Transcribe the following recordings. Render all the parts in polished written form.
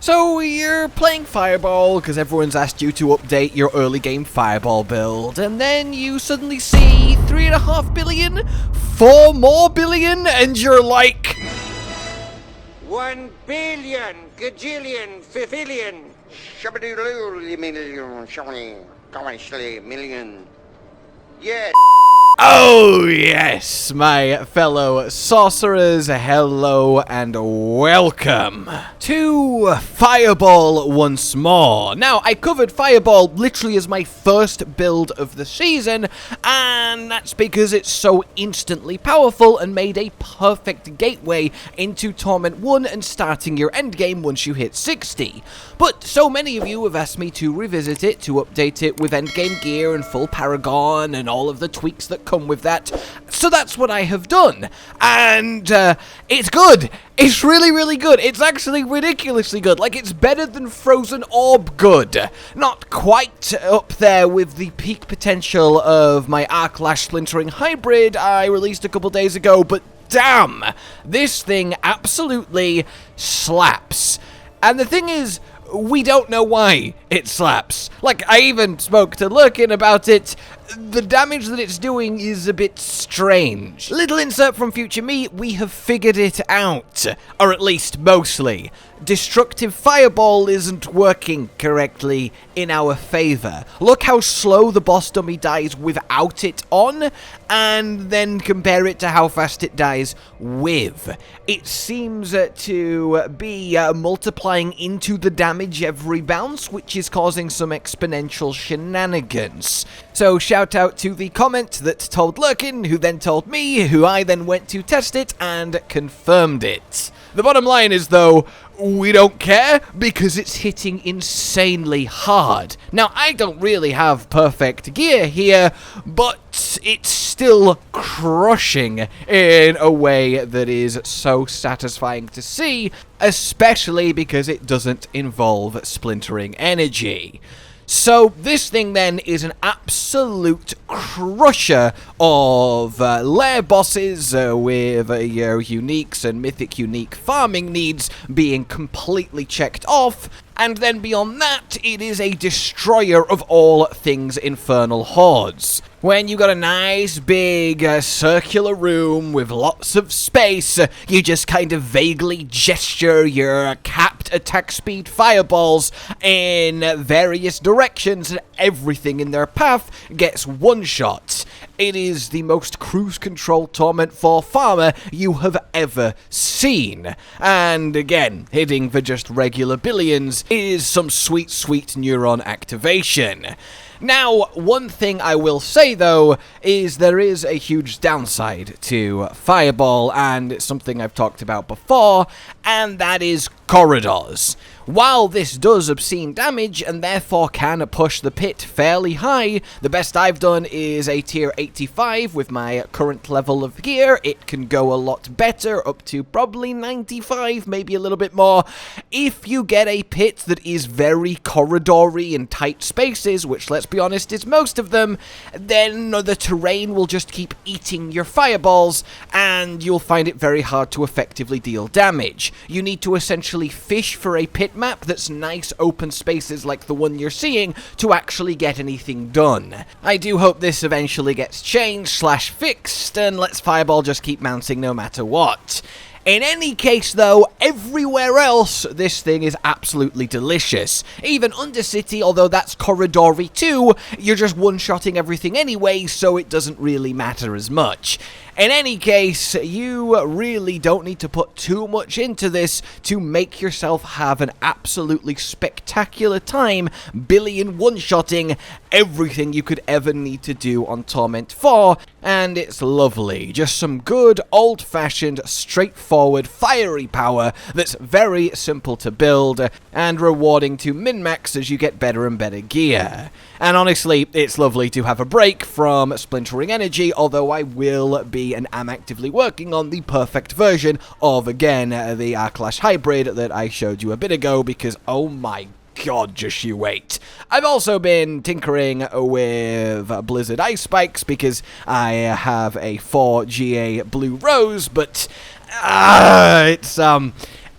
So you're playing Fireball because everyone's asked you to update your early game Fireball build, and then you suddenly see 3.5 billion, 4 more billion, and you're like... 1 billion, gajillion, fifillion, million. Yeah. Oh yes, my fellow sorcerers, hello and welcome to Fireball once more. Now, I covered Fireball literally as my first build of the season, and that's because it's so instantly powerful and made a perfect gateway into Torment 1 and starting your endgame once you hit 60. But so many of you have asked me to revisit it, to update it with endgame gear and full Paragon and all of the tweaks that come with that. So that's what I have done. And it's good. It's really good. It's actually ridiculously good. Like, it's better than Frozen Orb good. Not quite up there with the peak potential of my Arclash Splintering Hybrid I released a couple days ago, but damn, this thing absolutely slaps. And the thing is, we don't know why it slaps. Like, I even spoke to Lurkin about it. The damage that it's doing is a bit strange. Little insert from future me, we have figured it out. Or at least mostly. Destructive Fireball isn't working correctly in our favor. Look how slow the boss dummy dies without it on, and then compare it to how fast it dies with. It seems to be multiplying into the damage every bounce, which is causing some exponential shenanigans. So shout out to the comment that told Lurkin, who then told me, who I then went to test it and confirmed it. The bottom line is, though, we don't care because it's hitting insanely hard. Now, I don't really have perfect gear here, but it's still crushing in a way that is so satisfying to see, especially because it doesn't involve splintering energy. So this thing then is an absolute crusher of lair bosses with your uniques and mythic unique farming needs being completely checked off. And then beyond that, it is a destroyer of all things infernal hordes. When you got a nice big circular room with lots of space, you just kind of vaguely gesture your capped attack speed fireballs in various directions, and everything in their path gets one shot. It is the most cruise control Torment 4 farmer you have ever seen. And again, hitting for just regular billions is some sweet neuron activation. Now, one thing I will say, though, is there is a huge downside to Fireball, and it's something I've talked about before, and that is corridors. While this does obscene damage, and therefore can push the pit fairly high, the best I've done is a tier 85 with my current level of gear. It can go a lot better, up to probably 95, maybe a little bit more. If you get a pit that is very corridory in tight spaces, which, let's be honest, is most of them, then the terrain will just keep eating your fireballs, and you'll find it very hard to effectively deal damage. You need to essentially fish for a pit map that's nice open spaces like the one you're seeing to actually get anything done. I do hope this eventually gets changed / fixed, and lets Fireball just keep mounting no matter what. In any case, though, everywhere else, this thing is absolutely delicious. Even Undercity, although that's corridory too, you're just one-shotting everything anyway, so it doesn't really matter as much. In any case, you really don't need to put too much into this to make yourself have an absolutely spectacular time billion one-shotting everything you could ever need to do on Torment 4, and it's lovely. Just some good, old-fashioned, straightforward, fiery power that's very simple to build and rewarding to min-max as you get better and better gear. And honestly, it's lovely to have a break from Splintering Energy, although I will be and am actively working on the perfect version of, again, the Arclash Hybrid that I showed you a bit ago, because, oh my god, just you wait. I've also been tinkering with Blizzard Ice Spikes, because I have a 4 GA Blue Rose, but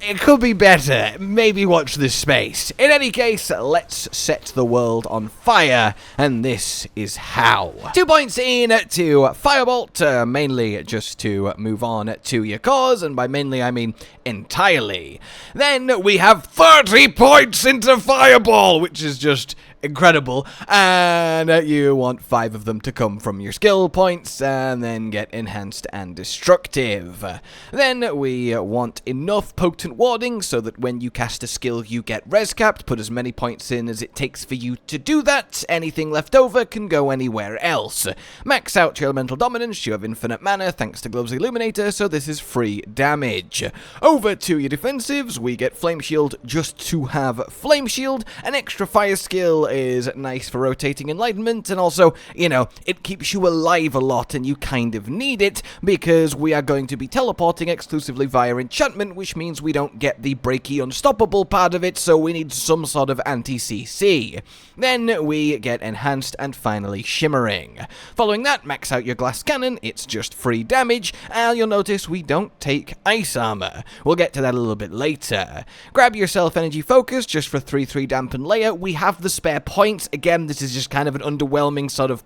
it could be better. Maybe watch this space. In any case, let's set the world on fire, and this is how. 2 points in to Firebolt, mainly just to move on to your cause, and by mainly I mean entirely. Then we have 30 points into Fireball, which is just incredible, and you want 5 of them to come from your skill points and then get enhanced and destructive. Then we want enough potent warding so that when you cast a skill you get res capped. Put as many points in as it takes for you to do that. Anything left over can go anywhere else. Max out your elemental dominance. You have infinite mana thanks to Gloves Illuminator, so this is free damage. Over to your defensives, we get Flame Shield just to have Flame Shield. An extra fire skill is nice for rotating enlightenment, and also, you know, it keeps you alive a lot, and you kind of need it because we are going to be teleporting exclusively via enchantment, which means we don't get the breaky unstoppable part of it, so we need some sort of anti-CC. Then we get enhanced and finally shimmering. Following that, max out your glass cannon. It's just free damage, and you'll notice we don't take ice armor. We'll get to that a little bit later. Grab yourself energy focus just for 3/3 dampen layer. We have the spare points. Again, this is just kind of an underwhelming sort of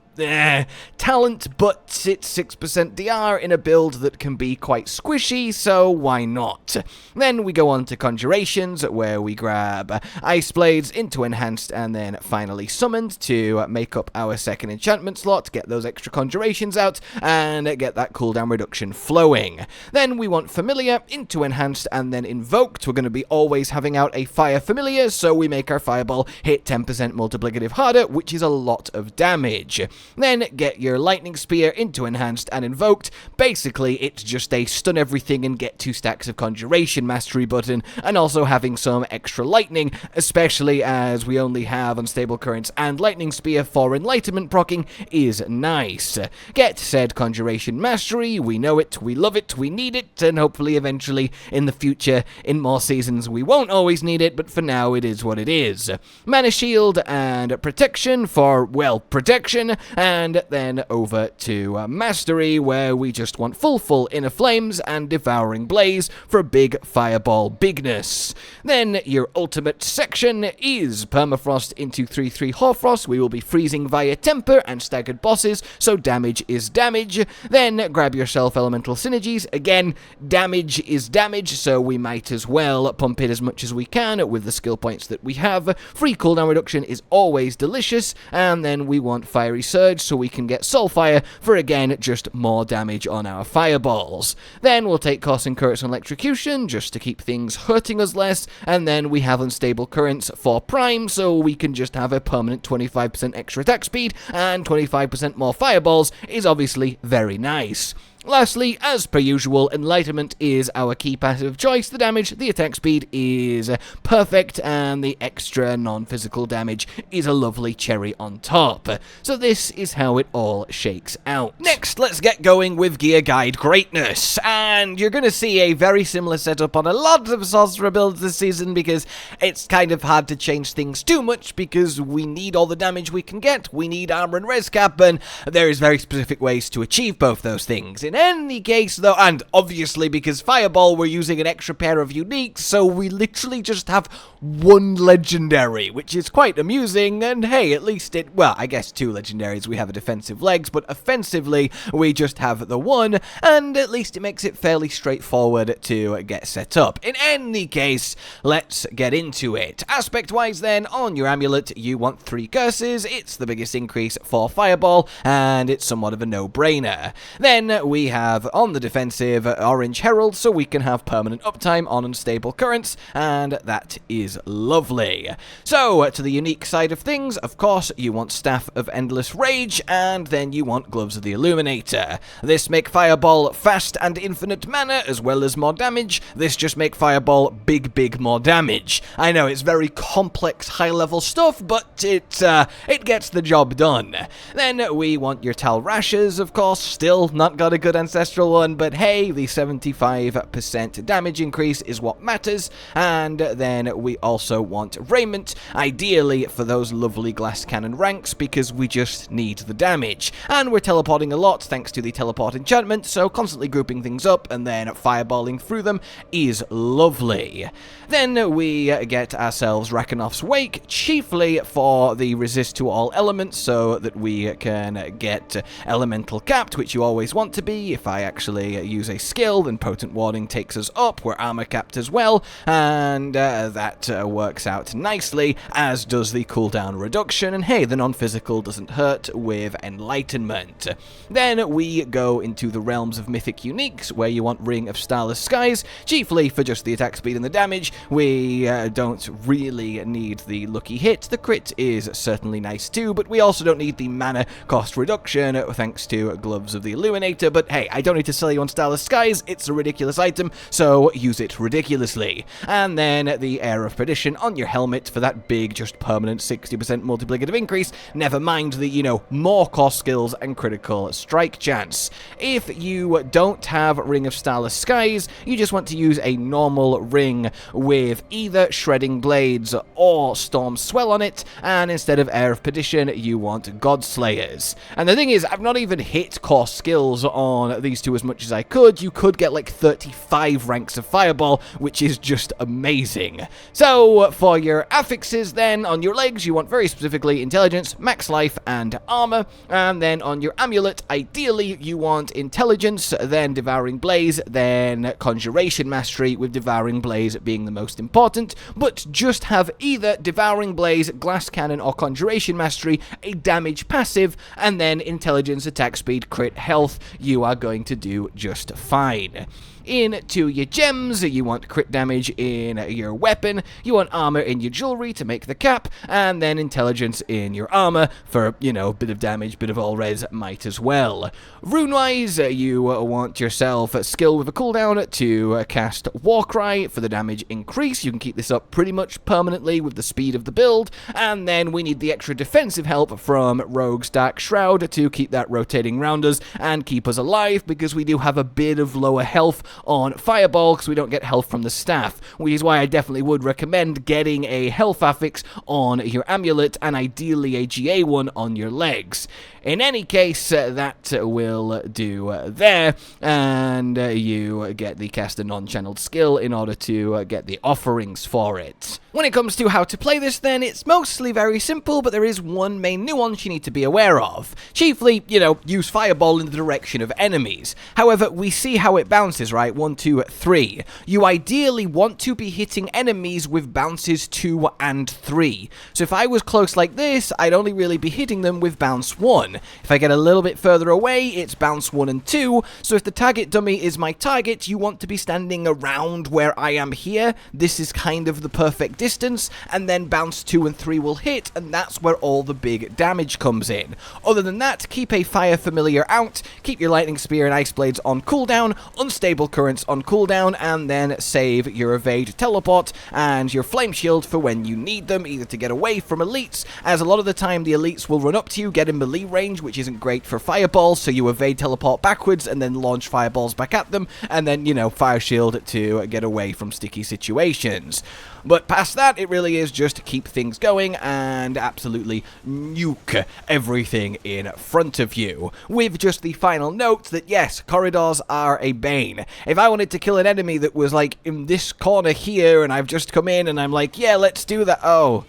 talent, but it's 6% DR in a build that can be quite squishy, so why not? Then we go on to conjurations, where we grab ice blades into enhanced and then finally summoned to make up our second enchantment slot, get those extra conjurations out, and get that cooldown reduction flowing. Then we want familiar into enhanced and then invoked. We're going to be always having out a fire familiar, so we make our fireball hit 10% multiplicative harder, which is a lot of damage. Then get your lightning spear into enhanced and invoked. Basically, it's just a stun everything and get 2 stacks of conjuration mastery button, and also having some extra lightning, especially as we only have unstable currents and lightning spear for enlightenment proccing is nice. Get said conjuration mastery. We know it, we love it, we need it, and hopefully eventually in the future, in more seasons, we won't always need it, but for now it is what it is. Mana shield and protection for, well, protection, and then over to mastery, where we just want full inner flames and devouring blaze for big fireball bigness. Then your ultimate section is permafrost into 3/3 hoarfrost. We will be freezing via temper and staggered bosses, so damage is damage. Then grab yourself elemental synergies. Again, damage is damage, so we might as well pump it as much as we can with the skill points that we have. Free cooldown reduction is always delicious, and then we want fiery surge so we can get soulfire for, again, just more damage on our fireballs. Then we'll take cost and currents on electrocution just to keep things hurting us less, and then we have unstable currents for prime, so we can just have a permanent 25% extra attack speed, and 25% more fireballs is obviously very nice. Lastly, as per usual, enlightenment is our key passive choice. The damage, the attack speed is perfect, and the extra non-physical damage is a lovely cherry on top. So this is how it all shakes out. Next, let's get going with Gear Guide Greatness, and you're going to see a very similar setup on a lot of Sorcerer builds this season, because it's kind of hard to change things too much, because we need all the damage we can get, we need armor and res cap, and there is very specific ways to achieve both those things. In any case, though, and obviously because Fireball, we're using an extra pair of uniques, so we literally just have 1 legendary, which is quite amusing, and hey, at least it, well, I guess 2 legendaries. We have a defensive legs, but offensively, we just have the 1, and at least it makes it fairly straightforward to get set up. In any case, let's get into it. Aspect-wise, then, on your amulet, you want 3 curses. It's the biggest increase for Fireball, and it's somewhat of a no-brainer. Then we have, on the defensive, Orange Herald, so we can have permanent uptime on unstable currents, and that is lovely. So, to the unique side of things, of course, you want Staff of Endless Rage, and then you want Gloves of the Illuminator. This make Fireball fast and infinite mana, as well as more damage. This just make Fireball big more damage. I know, it's very complex, high-level stuff, but it gets the job done. Then we want your Tal Rashes, of course, still not got a good ancestral one, but hey, the 75% damage increase is what matters. And then we also want raiment, ideally for those lovely glass cannon ranks, because we just need the damage. And we're teleporting a lot thanks to the teleport enchantment, so constantly grouping things up and then fireballing through them is lovely. Then we get ourselves Rakonoff's Wake, chiefly for the resist to all elements, so that we can get elemental capped, which you always want to be. If I actually use a skill, then Potent Warding takes us up. We're armor capped as well, and that works out nicely, as does the cooldown reduction, and hey, the non-physical doesn't hurt with enlightenment. Then we go into the realms of Mythic uniques, where you want Ring of Starless Skies, chiefly for just the attack speed and the damage. We don't really need the lucky hit. The crit is certainly nice too, but we also don't need the mana cost reduction thanks to Gloves of the Illuminator. But hey, I don't need to sell you on Starless Skies, it's a ridiculous item, so use it ridiculously. And then the Air of Perdition on your helmet for that big, just permanent 60% multiplicative increase, never mind the, you know, more core skills and critical strike chance. If you don't have Ring of Starless Skies, you just want to use a normal ring with either Shredding Blades or Storm Swell on it, and instead of Air of Perdition, you want Godslayers. And the thing is, I've not even hit core skills on these two as much as I could. You could get like 35 ranks of Fireball, which is just amazing. So, for your affixes then, on your legs, you want very specifically Intelligence, Max Life, and Armor. And then on your amulet, ideally, you want Intelligence, then Devouring Blaze, then Conjuration Mastery, with Devouring Blaze being the most important, but just have either Devouring Blaze, Glass Cannon, or Conjuration Mastery, a damage passive, and then Intelligence, Attack Speed, Crit, Health. You are going to do just fine. Into your gems, you want crit damage in your weapon, you want armor in your jewelry to make the cap, and then intelligence in your armor for, you know, bit of damage, bit of all res might as well. Rune-wise, you want yourself a skill with a cooldown to cast Warcry for the damage increase. You can keep this up pretty much permanently with the speed of the build, and then we need the extra defensive help from Rogue's Dark Shroud to keep that rotating round us and keep us alive, because we do have a bit of lower health on Fireball because we don't get health from the staff, which is why I definitely would recommend getting a health affix on your amulet and ideally a GA one on your legs. In any case, that will do there, and you get the cast a non-channeled skill in order to get the offerings for it. When it comes to how to play this then, it's mostly very simple, but there is one main nuance you need to be aware of. Chiefly, you know, use Fireball in the direction of enemies. However, we see how it bounces, right? 1, 2, 3. You ideally want to be hitting enemies with bounces 2 and 3. So if I was close like this, I'd only really be hitting them with bounce 1. If I get a little bit further away, it's bounce 1 and 2. So if the target dummy is my target, you want to be standing around where I am here. This is kind of the perfect distance, and then bounce 2 and 3 will hit, and that's where all the big damage comes in. Other than that, keep a fire familiar out, keep your lightning spear and ice blades on cooldown, unstable currents on cooldown, and then save your evade teleport and your flame shield for when you need them, either to get away from elites, as a lot of the time the elites will run up to you, get in melee range, which isn't great for fireballs, so you evade teleport backwards and then launch fireballs back at them, and then, you know, fire shield to get away from sticky situations. But past that, it really is just keep things going and absolutely nuke everything in front of you. With just the final note that yes, corridors are a bane. If I wanted to kill an enemy that was like in this corner here and I've just come in and I'm like, yeah, let's do that. Oh,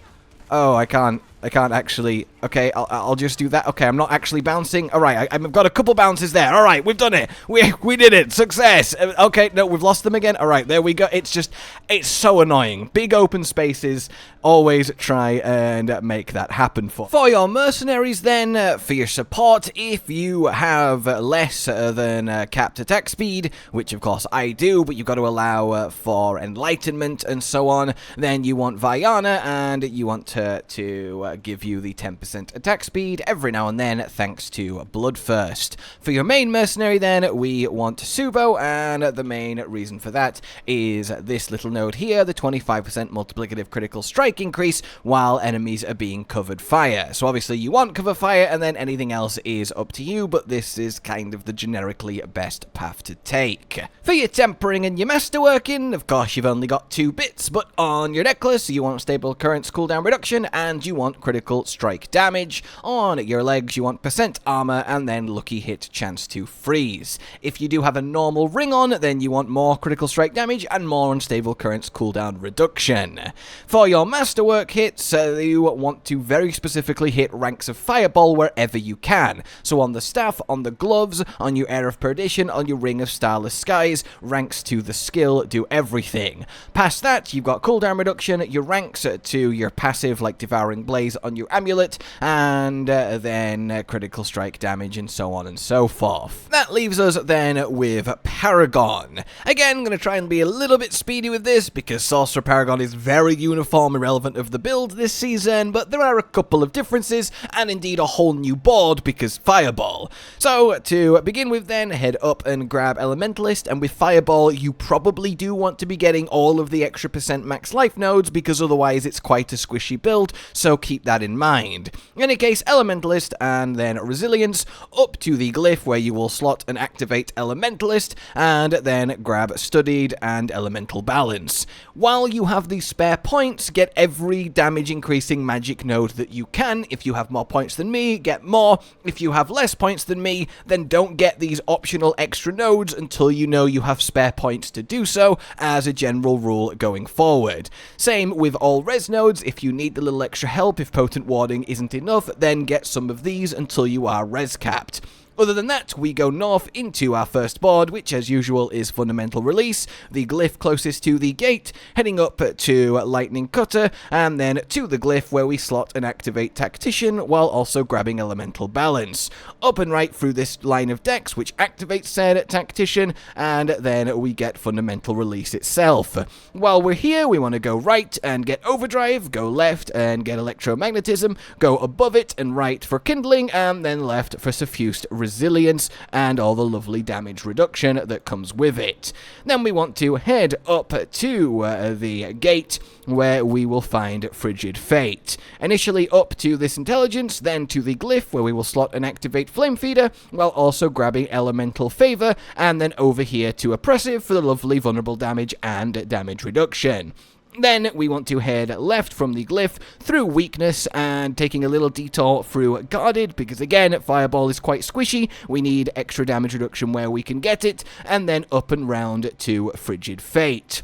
I can't actually. Okay, I'll just do that. Okay, I'm not actually bouncing. All right, I've got a couple bounces there. All right, we've done it. We did it. Success. Okay, no, we've lost them again. All right, there we go. It's so annoying. Big open spaces. Always try and make that happen for your mercenaries then. For your support, if you have less than capped attack speed, which of course I do, but you've got to allow for enlightenment and so on, then you want Vajana, and you want to give you the 10% 5% attack speed every now and then thanks to Bloodthirst. For your main mercenary then, we want Subo, and the main reason for that is this little node here, the 25% multiplicative critical strike increase while enemies are being covered fire. So obviously you want cover fire, and then anything else is up to you, but this is kind of the generically best path to take. For your tempering and your masterworking, of course you've only got 2 bits, but on your necklace you want stable currents cooldown reduction, and you want critical strike damage. On your legs you want percent armor, and then lucky hit chance to freeze. If you do have a normal ring on, then you want more critical strike damage and more unstable currents cooldown reduction. For your masterwork hits, you want to very specifically hit ranks of fireball wherever you can. So on the staff, on the gloves, on your Air of Perdition, on your Ring of Starless Skies, ranks to the skill do everything. Past that, you've got cooldown reduction, your ranks to your passive like Devouring Blaze on your amulet, and then critical strike damage and so on and so forth. That leaves us then with Paragon. Again, I'm going to try and be a little bit speedy with this because Sorcerer Paragon is very uniform and relevant of the build this season, but there are a couple of differences and indeed a whole new board because Fireball. So to begin with then, head up and grab Elementalist, and with Fireball you probably do want to be getting all of the extra percent max life nodes because otherwise it's quite a squishy build, so keep that in mind. In any case, Elementalist and then Resilience up to the glyph where you will slot and activate Elementalist, and then grab Studied and Elemental Balance. While you have these spare points, get every damage increasing magic node that you can. If you have more points than me, get more. If you have less points than me, then don't get these optional extra nodes until you know you have spare points to do so, as a general rule going forward. Same with all res nodes. If you need a little extra help, if potent warding isn't enough, then get some of these until you are res capped. Other than that, we go north into our first board, which as usual is Fundamental Release, the glyph closest to the gate, heading up to Lightning Cutter, and then to the glyph where we slot and activate Tactician, while also grabbing Elemental Balance. Up and right through this line of decks, which activates said Tactician, and then we get Fundamental Release itself. While we're here, we want to go right and get Overdrive, go left and get Electromagnetism, go above it and right for Kindling, and then left for Suffused Resilience and all the lovely damage reduction that comes with it. Then we want to head up to the gate where we will find Frigid Fate. Initially up to this intelligence, then to the glyph where we will slot and activate Flame Feeder, while also grabbing Elemental Favor, and then over here to Oppressive for the lovely vulnerable damage and damage reduction. Then we want to head left from the glyph through Weakness and taking a little detour through Guarded because again Fireball is quite squishy, we need extra damage reduction where we can get it, and then up and round to Frigid Fate.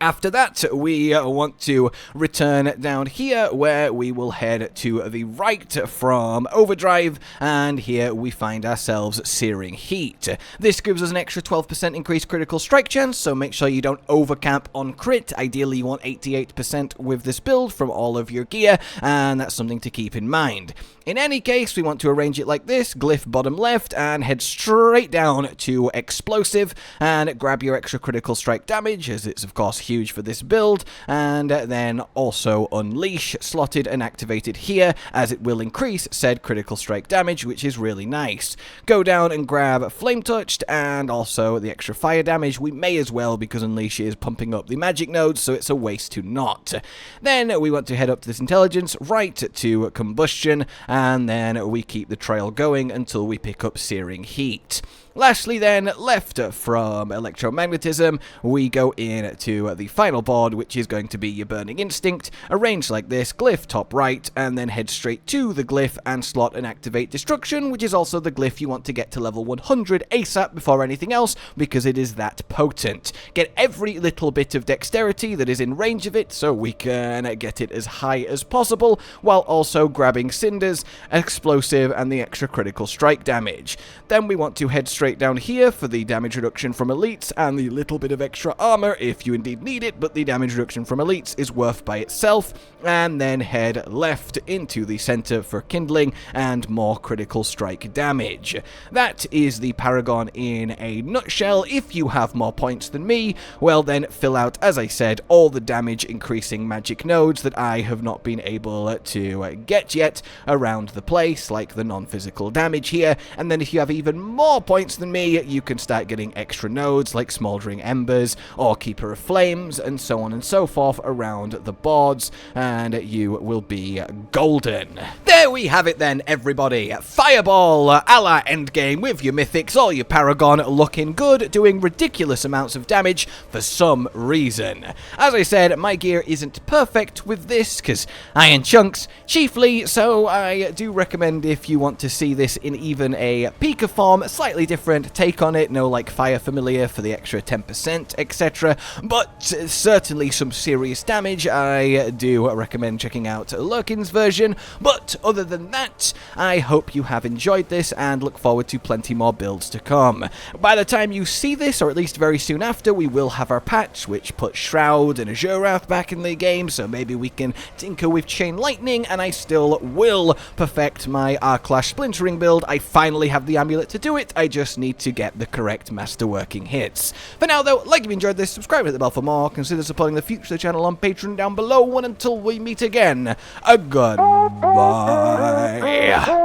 After that, we want to return down here where we will head to the right from Overdrive, and here we find ourselves Searing Heat. This gives us an extra 12% increased critical strike chance, so make sure you don't overcamp on crit. Ideally you want 88% with this build from all of your gear, and that's something to keep in mind. In any case, we want to arrange it like this, glyph bottom left, and head straight down to Explosive, and grab your extra critical strike damage, as it's of course huge for this build, and then also Unleash, slotted and activated here, as it will increase said critical strike damage, which is really nice. Go down and grab Flame Touched, and also the extra fire damage. We may as well, because Unleash is pumping up the magic nodes, so it's a waste to not. Then we want to head up to this intelligence, right to Combustion, and then we keep the trail going until we pick up Searing Heat. Lastly then, left from Electromagnetism, we go in to the final board, which is going to be your Burning Instinct, arranged like this, glyph top right, and then head straight to the glyph and slot and activate Destruction, which is also the glyph you want to get to level 100 ASAP before anything else, because it is that potent. Get every little bit of dexterity that is in range of it, so we can get it as high as possible, while also grabbing Cinders, Explosive, and the extra critical strike damage. Then we want to head straight straight down here for the damage reduction from elites and the little bit of extra armor if you indeed need it, but the damage reduction from elites is worth by itself, and then head left into the center for kindling and more critical strike damage. That is the Paragon in a nutshell. If you have more points than me, well then fill out, as I said, all the damage increasing magic nodes that I have not been able to get yet around the place, like the non-physical damage here, and then if you have even more points than me, you can start getting extra nodes like Smoldering Embers or Keeper of Flames and so on and so forth around the boards, and you will be golden. There we have it then, everybody. Fireball a la endgame with your mythics, all your Paragon looking good, doing ridiculous amounts of damage for some reason. As I said, my gear isn't perfect with this because iron chunks chiefly, so I do recommend if you want to see this in even a Pika form, slightly different take on it, no like fire familiar for the extra 10%, etc. But certainly some serious damage, I do recommend checking out Lurkin's version. But other than that, I hope you have enjoyed this and look forward to plenty more builds to come. By the time you see this, or at least very soon after, we will have our patch, which puts Shroud and Azurath back in the game, so maybe we can tinker with Chain Lightning, and I still will perfect my R-Clash Splintering build. I finally have the amulet to do it, I just need to get the correct masterworking hits. For now though, like if you enjoyed this, subscribe, hit the bell for more, consider supporting the future of the channel on Patreon down below, and until we meet again, a goodbye.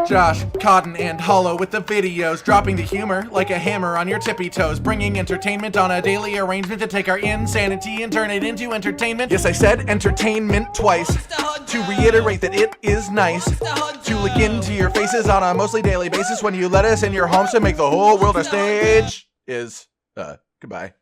Josh, Cotton, and Hollow with the videos, dropping the humor like a hammer on your tippy toes, bringing entertainment on a daily arrangement to take our insanity and turn it into entertainment. Yes, I said entertainment twice, to reiterate that it is nice to look into your faces on a mostly daily basis when you let us in your homes to make the whole world a stage. Goodbye.